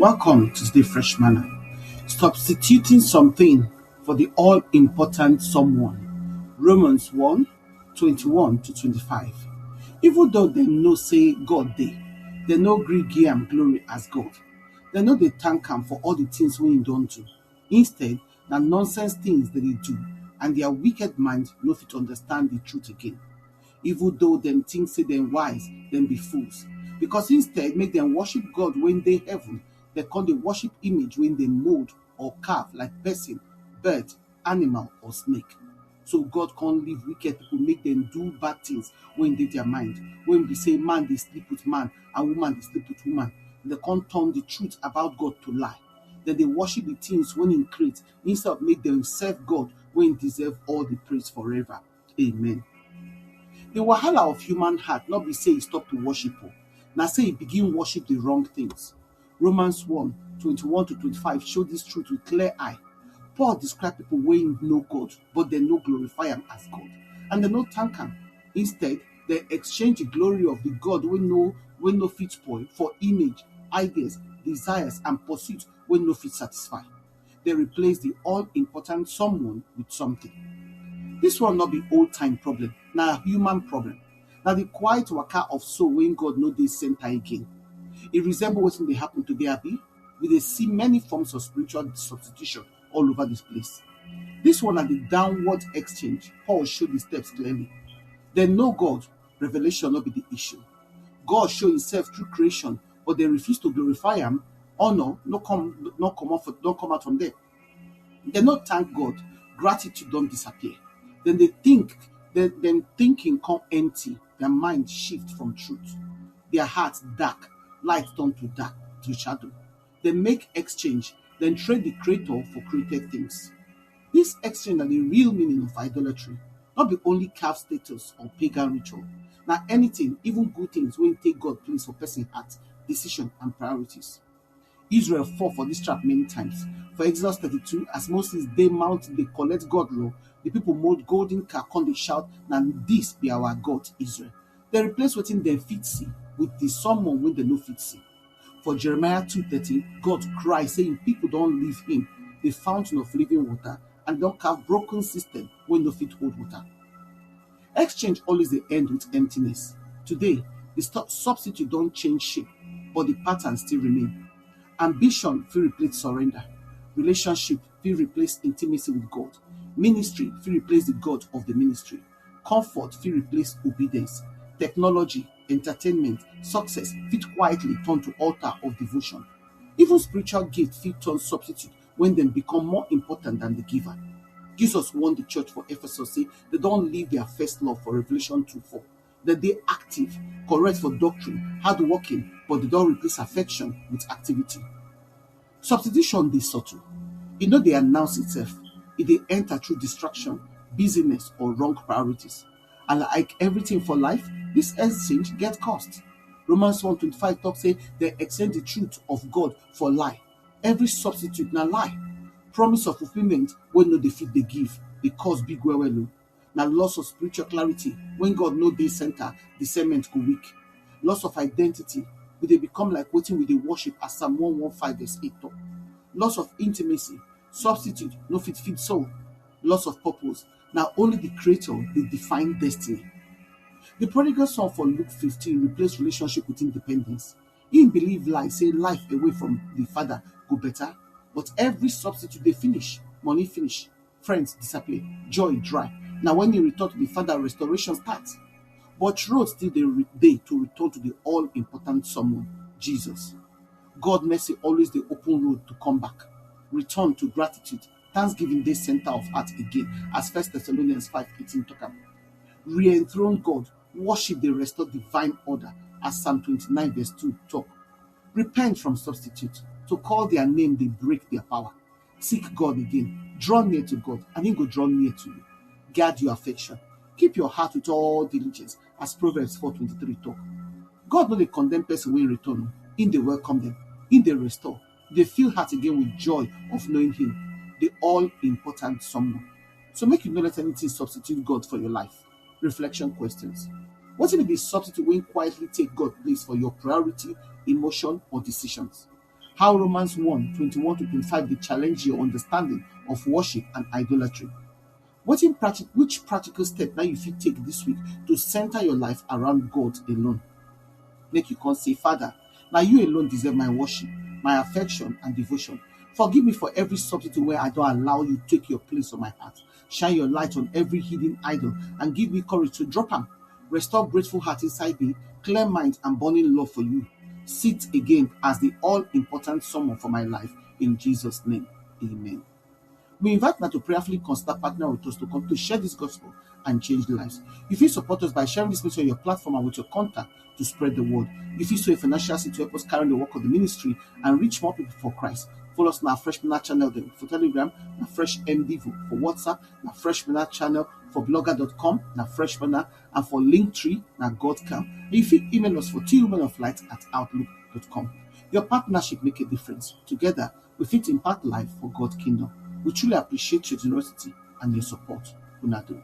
Welcome to the Fresh Manna. Substituting something for the all important someone. Romans 1 21 to 25. Even though they know say God they no gree give am glory as God. They know they thank him for all the things we don't do. Instead, na nonsense things they do, and their wicked mind no fit understand the truth again. Even though them think say them wise, them be fools. Because instead make them worship God when they heaven, they call the worship image when they mold or carve like person, bird, animal or snake. So God can't leave wicked people, make them do bad things when they their mind. When we say man they sleep with man and woman they sleep with woman, they can't turn the truth about God to lie. Then they worship the things when in create instead of make them serve God when deserve all the praise forever. Amen. The wahala of human heart not be say e stop to worship o, na say e begin worship the wrong things. Romans 1 21 to 25 show this truth with clear eye. Paul describe people wey know God, but they no glorify am as God, and they no thank am. Instead, they exchange the glory of the God wey no fit spoil for image, ideas, desires, and pursuits wey no fit satisfy. They replace the all-important someone with something. This one not be old time problem, na human problem. Na the quiet waka of soul when God no dey center again. E resemble wetin dey happen today abi. We dey see many forms of spiritual substitution all over this place. This one na the downward exchange. Paul show the steps clearly. They know God, revelation no be the issue. God show himself through creation, but they refuse to glorify him. Honor no come out from there. They no thank God, gratitude don't disappear. Then they think, then thinking come empty, their mind shift from truth. Their hearts dark, light turn to dark, to shadow. They make exchange, then trade the creator for created things. This exchange are the real meaning of idolatry, not be only calf status or pagan ritual. Now anything, even good things, when take God place for person heart, decision, and priorities. Israel fall for this trap many times. For Exodus 32, as Moses they mount, they collect God law, the people mold golden calf, come they shout, now this be our God, Israel. They replace wetin dem fit see with the someone when they no fit see. For Jeremiah 2:30, God cries, saying people don't leave him, the fountain of living water, and don't have broken system when no fit hold water. Exchange always the end with emptiness. Today, the substitute don't change shape, but the pattern still remain. Ambition will replace surrender. Relationship will replace intimacy with God. Ministry will replace the God of the ministry. Comfort will replace obedience. Technology, entertainment, success fit quietly turn to altar of devotion. Even spiritual gifts fit turn substitute when they become more important than the giver. Jesus warned the church for Ephesus, say they don't leave their first love for Revelation 2:4. That they active, correct for doctrine, hardworking, but they don't replace affection with activity. Substitution dey subtle. E no dey announce itself. E dey enter through distraction, busyness, or wrong priorities. And like everything for life, this exchange get cost. Romans 1:25 talk say they exchange the truth of God for lie. Every substitute na lie. Promise of fulfillment when no dey fit dey give, dey cause big well o. Na loss of spiritual clarity when God no dey center, discernment go weak. Loss of identity, we dey become like wetin we dey worship as Psalm 115 verse 8 talk. Loss of intimacy, substitute no fit feed soul. Loss of purpose, na only the creator dey define destiny. The prodigal son for Luke 15 replace relationship with independence. He believe lie say life away from the father go better, but every substitute dey finish, money finish, friends disappear, joy dry. Now when he return to the father, restoration starts. But road still dey to return to the all-important someone, Jesus. God mercy always the open road to come back. Return to gratitude. Thanksgiving dey center of heart again, as 1 Thessalonians 5:18 talk about. Re-enthrone God, worship the restore divine order, as Psalm 29 verse 2 talk. Repent from substitute. To call their name, they break their power. Seek God again. Draw near to God, and he go draw near to you. Guard your affection. Keep your heart with all diligence, as Proverbs 4:23 talk. God no dey condemn person wey return. In dey welcome them. In dey restore. They feel heart again with joy of knowing him, the all-important someone. So make you no let anything substitute God for your life. Reflection questions. What will be substitute when quietly take God place for your priority, emotion, or decisions? How Romans 1:21 to 25 they challenge your understanding of worship and idolatry. Which practical step now you fit take this week to center your life around God alone? Make you come say, Father, now you alone deserve my worship, my affection, and devotion. Forgive me for every substitute where I don't allow you to take your place on my heart. Shine your light on every hidden idol and give me courage to drop them. Restore grateful heart inside me, clear mind, and burning love for you. Sit again as the all-important someone for my life. In Jesus' name, amen. We invite now to prayerfully consider partner with us to come to share this gospel and change lives. If you support us by sharing this message on your platform and with your contact to spread the word, if you sow a financial seed to help us carry the work of the ministry and reach more people for Christ, follow us on our Fresh Manna channel then for Telegram, na Fresh MD for WhatsApp, na Fresh Manna channel for blogger.com, na Fresh Manna, and for Linktree, na Godcam. And if you email us for twowomenoflight@outlook.com. Your partnership make a difference. Together, we fit impact life for God's kingdom. We truly appreciate your generosity and your support. Unado.